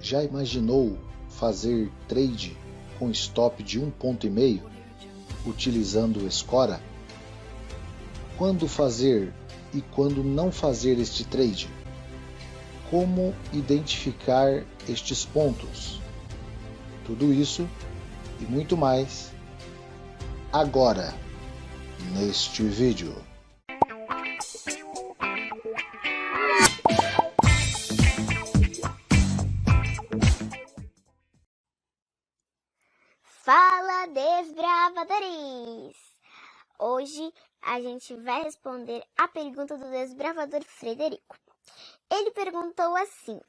Já imaginou fazer trade com stop de 1,5 ponto utilizando o Scora? Quando fazer e quando não fazer este trade? Como identificar estes pontos? Tudo isso e muito mais agora neste vídeo. Fala, desbravadores! Hoje a gente vai responder a pergunta do desbravador Frederico. Ele perguntou assim: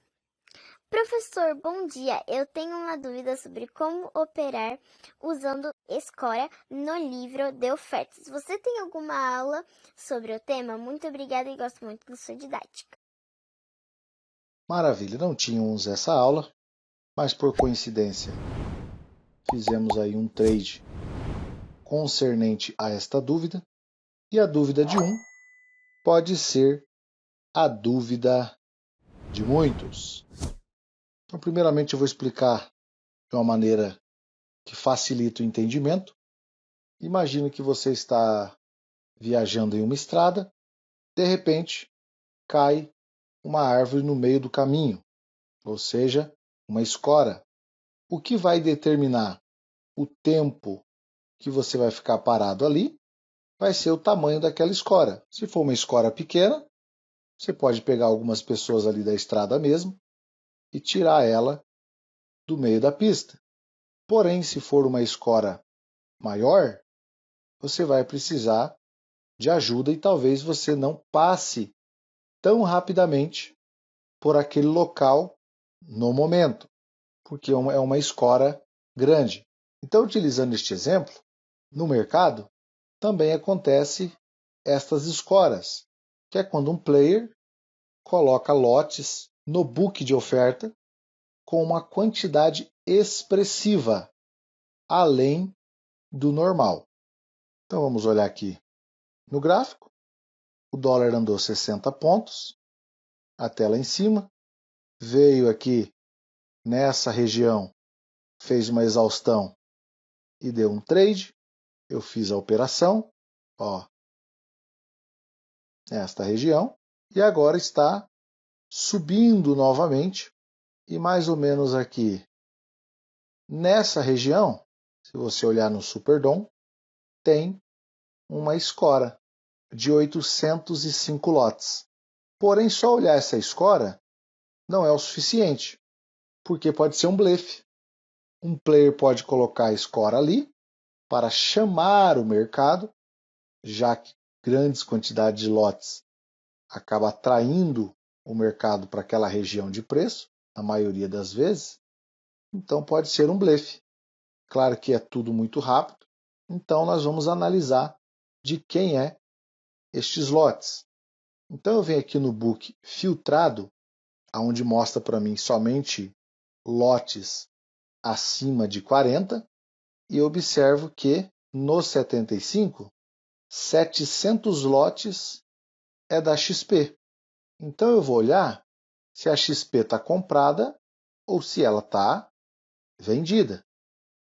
Professor, bom dia, eu tenho uma dúvida sobre como operar usando Scora no livro de ofertas. Você tem alguma aula sobre o tema? Muito obrigada e gosto muito da sua didática. Maravilha, não tínhamos essa aula, mas por coincidência fizemos aí um trade concernente a esta dúvida, e a dúvida de um pode ser a dúvida de muitos. Então, primeiramente eu vou explicar de uma maneira que facilita o entendimento. Imagine que você está viajando em uma estrada, de repente cai uma árvore no meio do caminho, ou seja, uma escora. O que vai determinar o tempo que você vai ficar parado ali vai ser o tamanho daquela escora. Se for uma escora pequena, você pode pegar algumas pessoas ali da estrada mesmo e tirar ela do meio da pista. Porém, se for uma escora maior, você vai precisar de ajuda e talvez você não passe tão rapidamente por aquele local no momento, porque é uma escora grande. Então, utilizando este exemplo, no mercado também acontece estas escoras, que é quando um player coloca lotes no book de oferta com uma quantidade expressiva, além do normal. Então vamos olhar aqui no gráfico. O dólar andou 60 pontos até lá em cima, veio aqui nessa região, fez uma exaustão e deu um trade. Eu fiz a operação, nesta região, e agora está subindo novamente, e mais ou menos aqui nessa região, se você olhar no Superdom, tem uma escora de 805 lotes. Porém, só olhar essa escora não é o suficiente, porque pode ser um blefe. Um player pode colocar a escora ali para chamar o mercado, já que grandes quantidades de lotes acaba atraindo o mercado para aquela região de preço, na maioria das vezes. Então pode ser um blefe. Claro que é tudo muito rápido, então nós vamos analisar de quem é estes lotes. Então eu venho aqui no book filtrado, onde mostra para mim somente lotes acima de 40, e observo que no 75, 700 lotes é da XP. Então eu vou olhar se a XP está comprada ou se ela está vendida.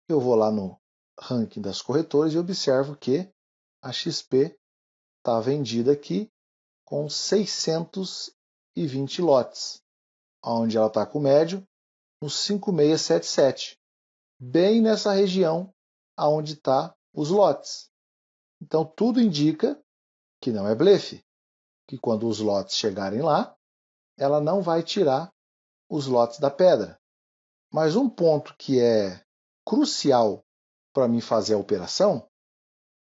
Eu vou lá no ranking das corretoras e observo que a XP está vendida aqui com 620 lotes, onde ela está com o médio no 5677, bem nessa região onde está os lotes. Então tudo indica que não é blefe, que quando os lotes chegarem lá, ela não vai tirar os lotes da pedra. Mas um ponto que é crucial para mim fazer a operação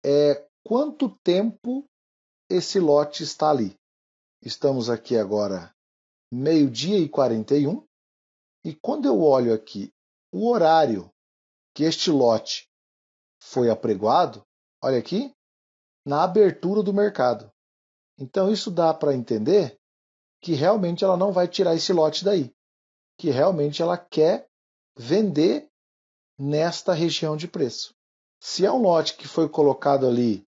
é quanto tempo esse lote está ali. Estamos aqui agora 12h41, e quando eu olho aqui o horário que este lote foi apregoado, olha aqui, na abertura do mercado. Então isso dá para entender que realmente ela não vai tirar esse lote daí, que realmente ela quer vender nesta região de preço. Se é um lote que foi colocado ali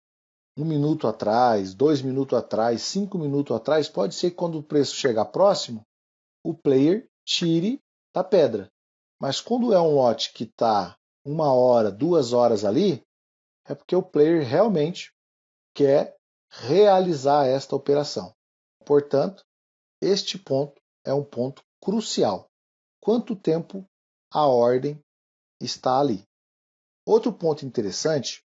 1 minuto atrás, 2 minutos atrás, 5 minutos atrás, pode ser que quando o preço chegar próximo, o player tire da pedra. Mas quando é um lote que está 1 hora, 2 horas ali, é porque o player realmente quer realizar esta operação. Portanto, este ponto é um ponto crucial. Quanto tempo a ordem está ali? Outro ponto interessante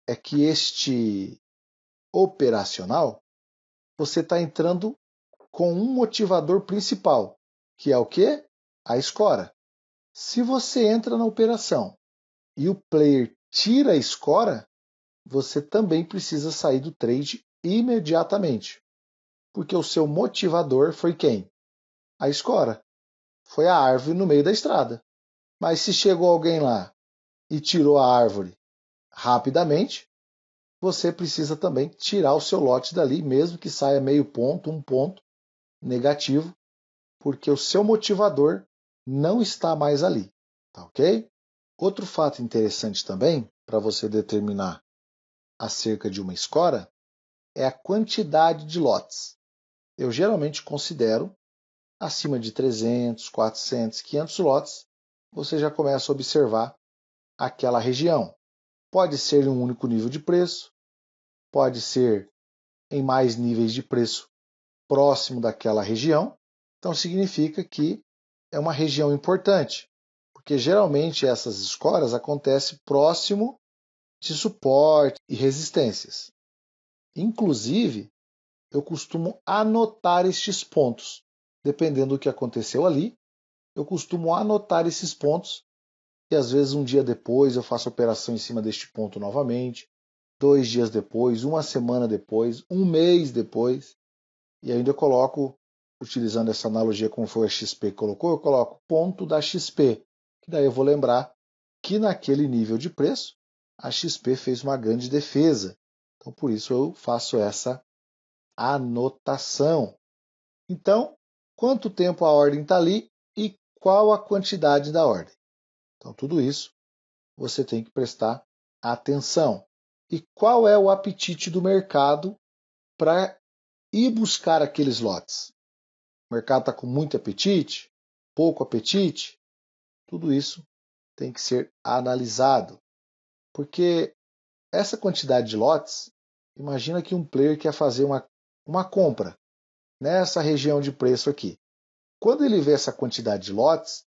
é que este operacional, você está entrando com um motivador principal, que é o quê? A escora. Se você entra na operação e o player tira a escora, você também precisa sair do trade imediatamente. Porque o seu motivador foi quem? A escora. Foi a árvore no meio da estrada. Mas se chegou alguém lá e tirou a árvore rapidamente, você precisa também tirar o seu lote dali, mesmo que saia meio ponto, 1 ponto negativo, porque o seu motivador não está mais ali. Tá ok? Outro fato interessante também, para você determinar acerca de uma escora, é a quantidade de lotes. Eu geralmente considero acima de 300, 400, 500 lotes, você já começa a observar aquela região. Pode ser em um único nível de preço, pode ser em mais níveis de preço próximo daquela região. Então significa que é uma região importante, porque geralmente essas escoras acontecem próximo de suporte e resistências. Inclusive, eu costumo anotar estes pontos. Dependendo do que aconteceu ali, eu costumo anotar esses pontos e às vezes um dia depois eu faço operação em cima deste ponto novamente, 2 dias depois, 1 semana depois, 1 mês depois, e ainda eu coloco, utilizando essa analogia como foi a XP que colocou, eu coloco ponto da XP, que daí eu vou lembrar que naquele nível de preço a XP fez uma grande defesa. Então por isso eu faço essa anotação. Então, quanto tempo a ordem está ali e qual a quantidade da ordem? Então tudo isso você tem que prestar atenção. E qual é o apetite do mercado para ir buscar aqueles lotes? O mercado está com muito apetite? Pouco apetite? Tudo isso tem que ser analisado. Porque essa quantidade de lotes, imagina que um player quer fazer uma compra nessa região de preço aqui. Quando ele vê essa quantidade de lotes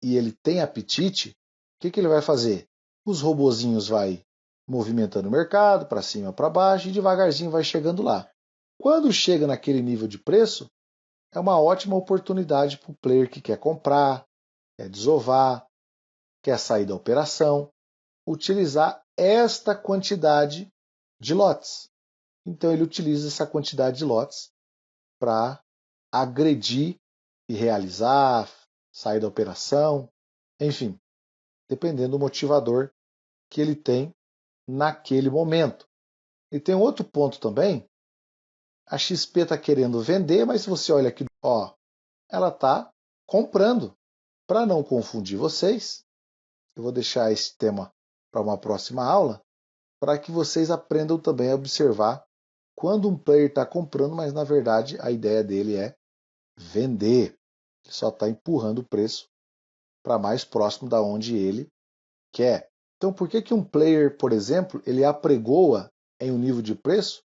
e ele tem apetite, o que ele vai fazer? Os robozinhos vai movimentando o mercado para cima, para baixo e devagarzinho vai chegando lá. Quando chega naquele nível de preço, é uma ótima oportunidade para o player que quer comprar, quer desovar, quer sair da operação, utilizar esta quantidade de lotes. Então ele utiliza essa quantidade de lotes para agredir e realizar, sair da operação, enfim, dependendo do motivador que ele tem naquele momento. E tem outro ponto também, a XP está querendo vender, mas se você olha aqui, ó, ela está comprando. Para não confundir vocês, eu vou deixar esse tema para uma próxima aula, para que vocês aprendam também a observar quando um player está comprando, mas na verdade a ideia dele é vender. Ele só está empurrando o preço para mais próximo da onde ele quer. Então por que um player, por exemplo, ele apregoa em um nível de preço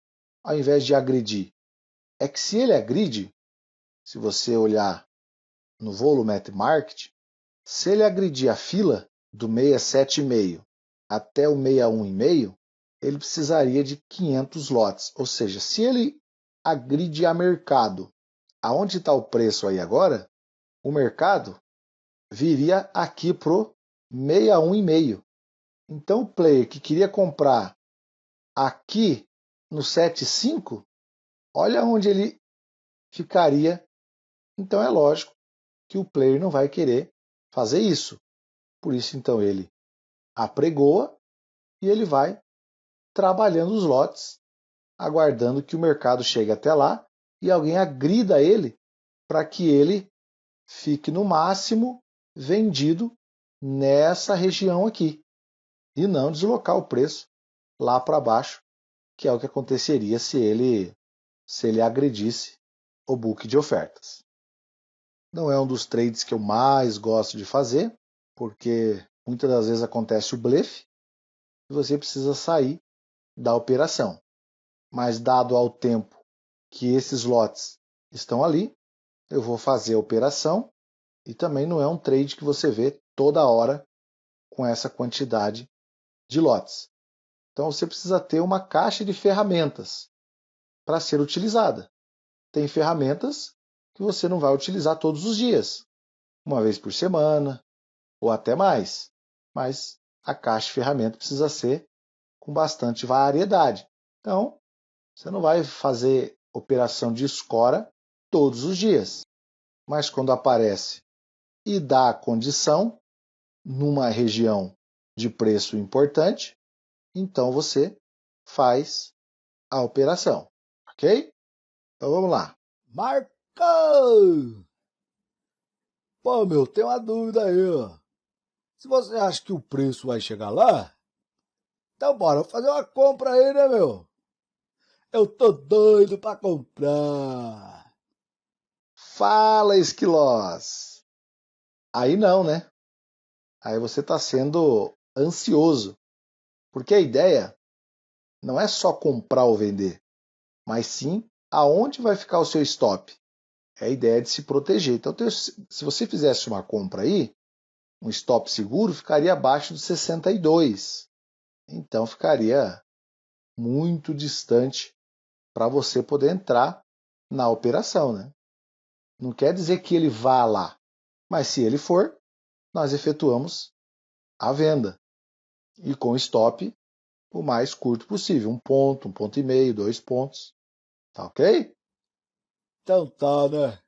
ao invés de agredir? É que se ele agride, se você olhar no Volumetric Market, se ele agredir a fila do 67,5 até o 61,5, ele precisaria de 500 lotes. Ou seja, se ele agride a mercado, aonde está o preço aí agora, o mercado viria aqui para o 61,5. Então o player que queria comprar aqui no 7,5, olha onde ele ficaria. Então é lógico que o player não vai querer fazer isso. Por isso então ele apregoa e ele vai trabalhando os lotes, aguardando que o mercado chegue até lá e alguém agrida ele para que ele fique no máximo vendido nessa região aqui e não deslocar o preço lá para baixo, que é o que aconteceria se ele agredisse o book de ofertas. Não é um dos trades que eu mais gosto de fazer, porque muitas das vezes acontece o blefe e você precisa sair da operação. Mas dado ao tempo que esses lotes estão ali, eu vou fazer a operação e também não é um trade que você vê toda hora com essa quantidade de lotes. Então você precisa ter uma caixa de ferramentas para ser utilizada. Tem ferramentas que você não vai utilizar todos os dias, uma vez por semana ou até mais. Mas a caixa de ferramentas precisa ser com bastante variedade. Então, você não vai fazer operação de escora todos os dias. Mas quando aparece e dá a condição numa região de preço importante, então você faz a operação, ok? Então vamos lá. Marcão! Pô, meu, tem uma dúvida aí, ó. Se você acha que o preço vai chegar lá, então bora fazer uma compra aí, né, meu? Eu tô doido pra comprar. Fala, Esquilós! Aí não, né? Aí você está sendo ansioso, porque a ideia não é só comprar ou vender, mas sim aonde vai ficar o seu stop. É a ideia de se proteger. Então, se você fizesse uma compra aí, um stop seguro ficaria abaixo de 62. Então, ficaria muito distante para você poder entrar na operação, né? Não quer dizer que ele vá lá, mas se ele for, nós efetuamos a venda. E com stop o mais curto possível. 1 ponto e meio, 2 pontos. Tá ok? Então tá, né?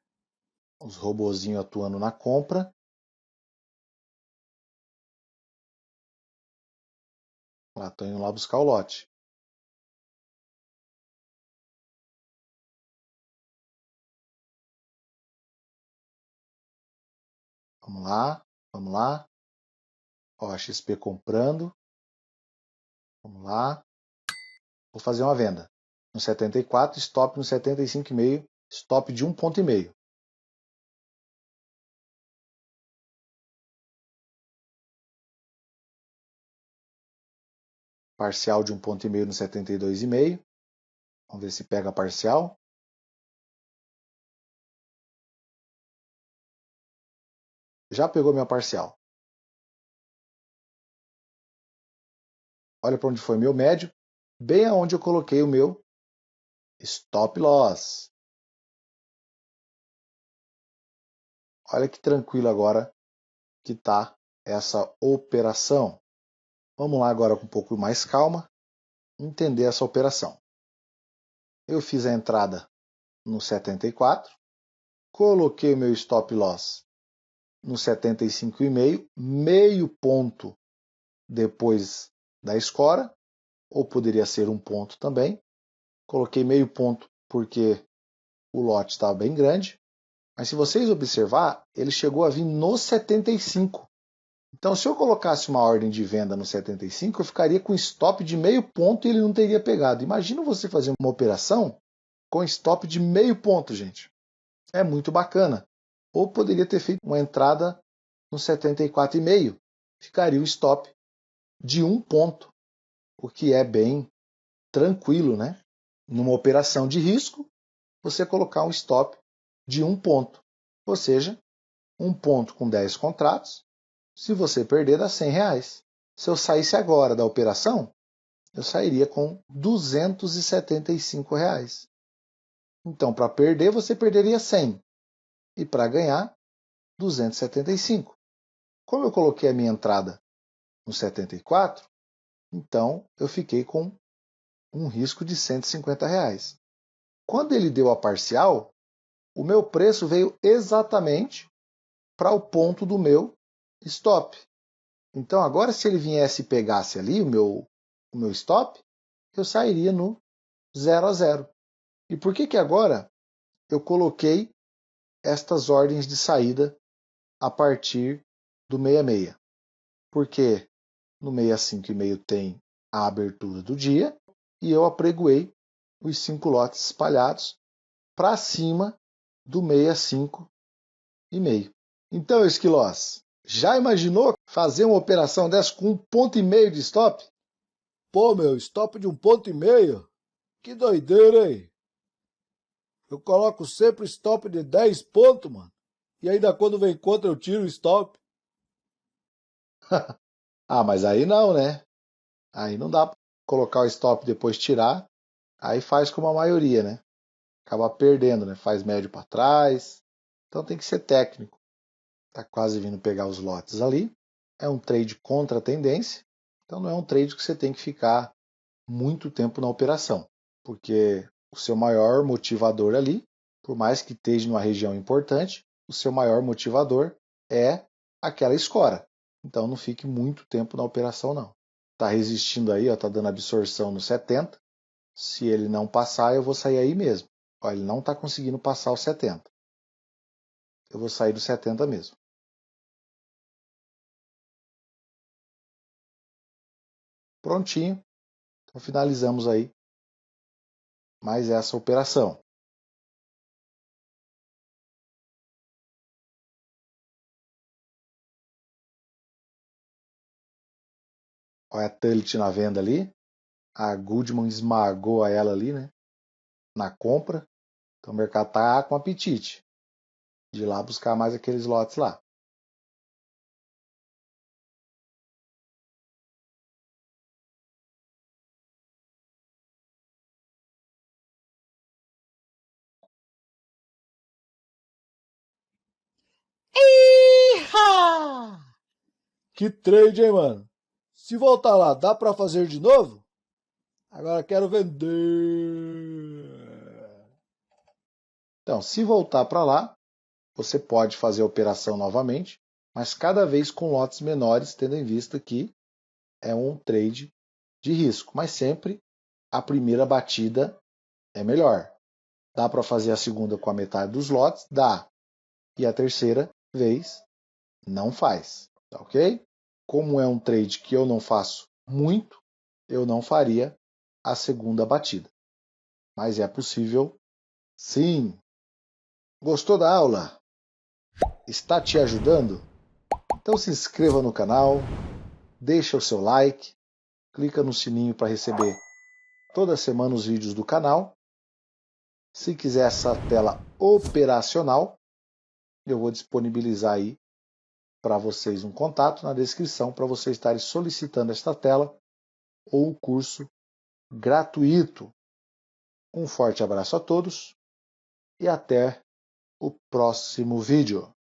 Os robozinhos atuando na compra. Lá, tô indo lá buscar o lote. Vamos lá, vamos lá. Ó, a XP comprando. Vamos lá. Vou fazer uma venda. No 74, stop no 75,5, stop de 1 ponto e meio. Parcial de 1 ponto e meio no 72,5. Vamos ver se pega a parcial. Já pegou minha parcial. Olha para onde foi meu médio, bem aonde eu coloquei o meu stop loss. Olha que tranquilo agora que está essa operação. Vamos lá agora com um pouco mais calma, entender essa operação. Eu fiz a entrada no 74, coloquei o meu stop loss no 75,5, meio ponto depois da escora, ou poderia ser 1 ponto também. Coloquei meio ponto porque o lote estava bem grande, mas se vocês observar, ele chegou a vir no 75. Então, se eu colocasse uma ordem de venda no 75, eu ficaria com stop de meio ponto e ele não teria pegado. Imagina você fazer uma operação com stop de meio ponto, gente. É muito bacana. Ou poderia ter feito uma entrada no 74,5. Ficaria o stop de 1 ponto, o que é bem tranquilo, né? Numa operação de risco, você colocar um stop de 1 ponto. Ou seja, 1 ponto com 10 contratos. Se você perder, dá R$100. Se eu saísse agora da operação, eu sairia com R$275. Então, para perder, você perderia 100. E para ganhar, 275. Como eu coloquei a minha entrada no 74, então eu fiquei com um risco de R$150. Quando ele deu a parcial, o meu preço veio exatamente para o ponto do meu stop. Então agora se ele viesse e pegasse ali o meu stop, eu sairia no 0 a 0. E por que agora eu coloquei estas ordens de saída a partir do 66? Porque no 65,5 tem a abertura do dia e eu apregoei os 5 lotes espalhados para cima do 65 Então, Esquilós, já imaginou fazer uma operação dessa com 1,5 ponto de stop? Pô, meu, stop de 1,5 ponto? Que doideira, hein? Eu coloco sempre stop de 10 pontos, mano. E ainda quando vem contra eu tiro o stop. Ah, mas aí não, né? Aí não dá para colocar o stop e depois tirar. Aí faz como a maioria, né? Acaba perdendo, né? Faz médio para trás. Então tem que ser técnico. Tá quase vindo pegar os lotes ali. É um trade contra a tendência. Então não é um trade que você tem que ficar muito tempo na operação. Porque o seu maior motivador ali, por mais que esteja numa região importante, o seu maior motivador é aquela escora. Então não fique muito tempo na operação não. Tá resistindo aí, ó, tá dando absorção no 70. Se ele não passar, eu vou sair aí mesmo. Ó, ele não está conseguindo passar o 70. Eu vou sair do 70 mesmo. Prontinho. Então finalizamos aí mais essa operação. Olha a Telit na venda ali. A Goodman esmagou ela ali, né? Na compra. Então o mercado tá com apetite de ir lá buscar mais aqueles lotes lá. Iha! Que trade, hein, mano? Se voltar lá, dá pra fazer de novo? Agora quero vender. Então, se voltar para lá, você pode fazer a operação novamente, mas cada vez com lotes menores, tendo em vista que é um trade de risco. Mas sempre a primeira batida é melhor. Dá para fazer a segunda com a metade dos lotes? Dá. E a terceira vez não faz. Tá ok? Como é um trade que eu não faço muito, eu não faria a segunda batida. Mas é possível sim. Gostou da aula? Está te ajudando? Então se inscreva no canal, deixa o seu like, clica no sininho para receber toda semana os vídeos do canal. Se quiser essa tela operacional, eu vou disponibilizar aí para vocês um contato na descrição para vocês estarem solicitando esta tela ou o curso gratuito. Um forte abraço a todos e até o próximo vídeo.